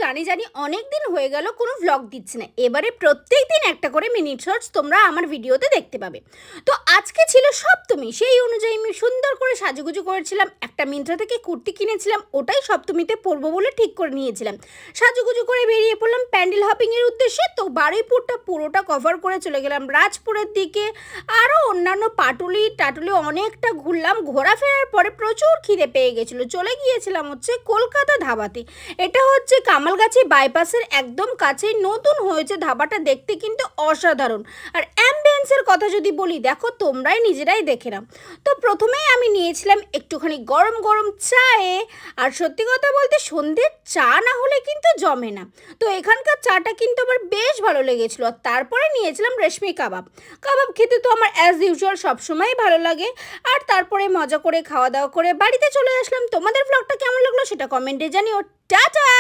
জানি অনেক দিন হয়ে গেল কোনো ভ্লগ দিচ্ছি না। এবারে প্রত্যেক দিন একটা করে মিনিট শর্টস তোমরা আমার ভিডিওতে দেখতে পাবে। তো আজকে ছিল সপ্তমী, সেই অনুযায়ী আমি সুন্দর করে সাজুগুজু করেছিলাম। একটা মিন্ত্রা থেকে কুর্তি কিনেছিলাম, ওটাই সপ্তমীতে পরবো বলে ঠিক করে নিয়েছিলাম। সাজুগুজু করে বেরিয়ে পড়লাম প্যান্ডেল হপিংয়ের উদ্দেশ্যে। তো বারুইপুরটা পুরোটা কভার করে চলে গেলাম রাজপুরের দিকে। আরও অন্যান্য টাটুলি অনেকটা ঘুরলাম। ঘোরাফেরার পরে প্রচুর খিদে পেয়ে গেছিলো, চলে গিয়েছিলাম হচ্ছে কলকাতা ধাবাতে। এটা হচ্ছে কামালগাছি বাইপাসের একদম কাছেই নতুন হয়েছে ধাবাটা, দেখতে কিন্তু অসাধারণ। আর অ্যাম্বিয়েন্সের কথা যদি বলি, দেখো তোমরাই নিজেরাই দেখে নাও। তো প্রথমেই আমি নিয়েছিলাম একটুখানি গরম গরম চায়ে। আর সত্যি কথা বলতে সন্ধ্যের চা না হলে কিন্তু জমে না। তো এখানকার চাটা কিন্তু আমার বেশ ভালো লেগেছিলো। আর তারপরে নিয়েছিলাম রেশমি কাবাব। কাবাব খেতে তো আমার অ্যাজ ইউজুয়াল সবসময়ই ভালো লাগে। আর তারপরে মজা করে খাওয়া দাওয়া করে বাড়িতে চলে আসলাম। তোমাদের ব্লগটা কেমন লাগলো সেটা কমেন্টে জানিও। টাটা।